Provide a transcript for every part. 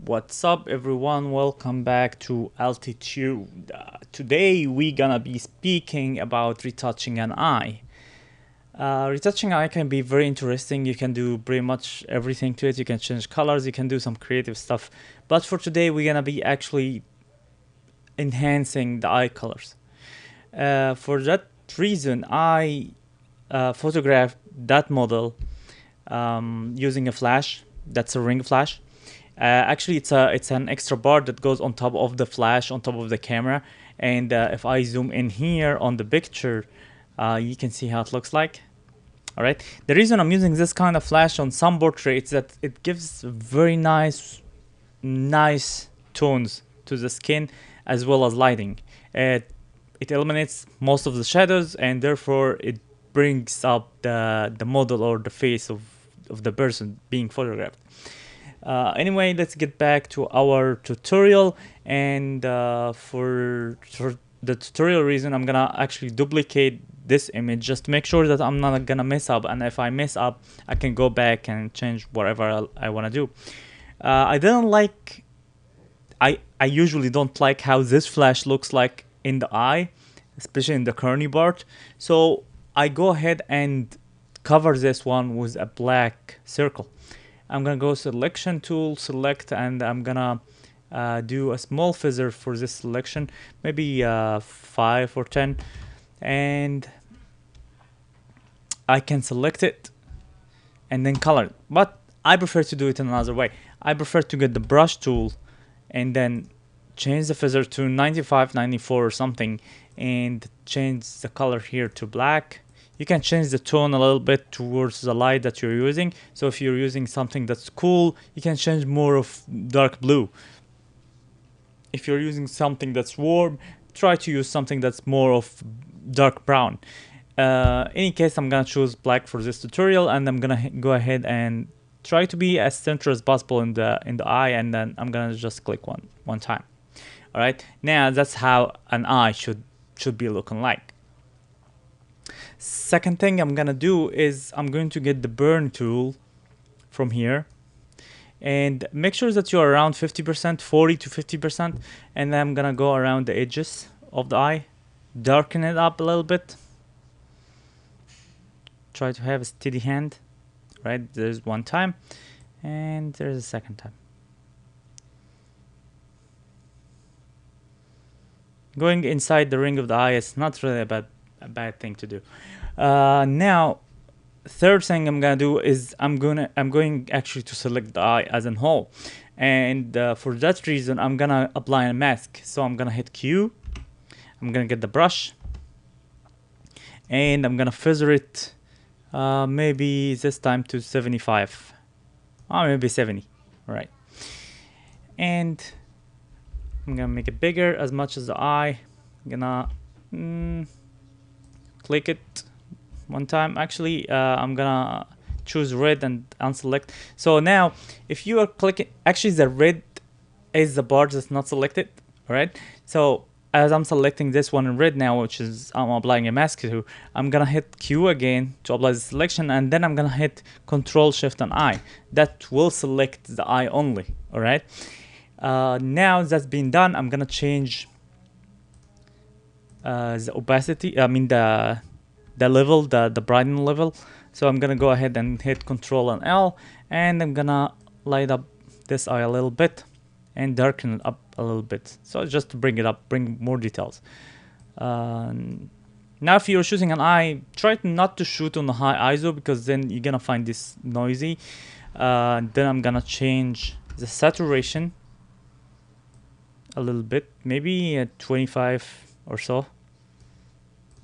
What's up, everyone? Welcome back to Altitude. Today we're gonna be speaking about retouching an eye. Retouching eye can be very interesting. You can do pretty much everything to it. You can change colors, you can do some creative stuff. But for today, we're gonna be actually enhancing the eye colors. For that reason, I photographed that model using a flash. That's a ring flash. Actually, it's an extra bar that goes on top of the flash, on top of the camera. And if I zoom in here on the picture, you can see how it looks like. All right. The reason I'm using this kind of flash on some portraits is that it gives very nice tones to the skin as well as lighting. It eliminates most of the shadows, and therefore it brings up the model or the face of the person being photographed. Anyway, let's get back to our tutorial, and for the tutorial reason, I'm gonna actually duplicate this image just to make sure that I'm not gonna mess up, and if I mess up, I can go back and change whatever I want to do. I usually don't like how this flash looks like in the eye, especially in the corny part, so I go ahead and cover this one with a black circle. I'm gonna go selection tool, select, and I'm gonna do a small feather for this selection, maybe 5 or 10, and I can select it and then color it. But I prefer to do it in another way. I prefer to get the brush tool and then change the feather to 95, 94 or something, and change the color here to black. You can change the tone a little bit towards the light that you're using. So if you're using something that's cool, you can change more of dark blue. If you're using something that's warm, try to use something that's more of dark brown. Any case, I'm gonna choose black for this tutorial, and I'm gonna go ahead and try to be as central as possible in the eye, and then I'm gonna just click one time. All right, now that's how an eye should be looking like. Second thing I'm gonna do is I'm going to get the burn tool from here, and make sure that you're around 50%, 40 to 50%, and then I'm gonna go around the edges of the eye, darken it up a little bit. Try to have a steady hand. Right, there's one time, and there's a second time. Going inside the ring of the eye is not really a bad thing to do. Now, third thing I'm gonna do is I'm going actually to select the eye as a whole, and for that reason I'm gonna apply a mask. So I'm gonna hit Q. I'm gonna get the brush, and I'm gonna feather it. Maybe this time to 75, or maybe 70. All right, and I'm gonna make it bigger as much as the eye. I'm gonna click it one time. Actually, I'm gonna choose red and unselect. So now, if you are clicking, actually the red is the bar that's not selected. All right, so as I'm selecting this one in red now, which is I'm applying a mask to, I'm gonna hit Q again to apply the selection, and then I'm gonna hit Control Shift and I. That will select the eye only. All right. Now that's been done, I'm gonna change the opacity. I mean the level, the brightening level. So I'm gonna go ahead and hit Control and L, and I'm gonna light up this eye a little bit and darken it up a little bit. So just to bring it up, bring more details. Now if you're shooting an eye, try not to shoot on the high ISO, because then you're gonna find this noisy. Then I'm gonna change the saturation a little bit, maybe at 25 or so,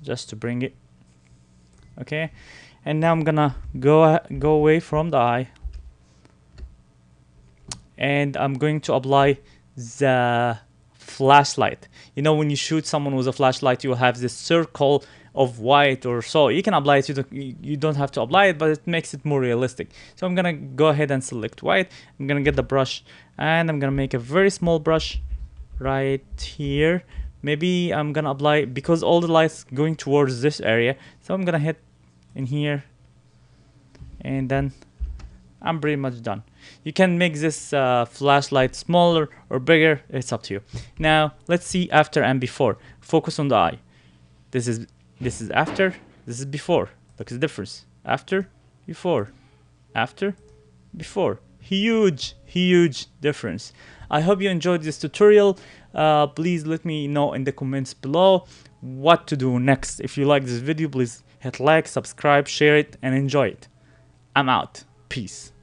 just to bring it. Okay, and now I'm gonna go away from the eye, and I'm going to apply the flashlight. You know, when you shoot someone with a flashlight, you have this circle of white or so. You can apply it, you don't have to apply it, but it makes it more realistic. So I'm gonna go ahead and select white. I'm gonna get the brush, and I'm gonna make a very small brush right here. Maybe I'm gonna apply, because all the light's going towards this area, so I'm gonna hit in here, and then I'm pretty much done. You can make this flashlight smaller or bigger, it's up to you. Now let's see after and before. Focus on the eye. This is after, this is before. Look at the difference. After, before, after, before. Huge difference. I hope you enjoyed this tutorial. Please let me know in the comments below what to do next. If you like this video, please hit like, subscribe, share it, and enjoy it. I'm out. Peace.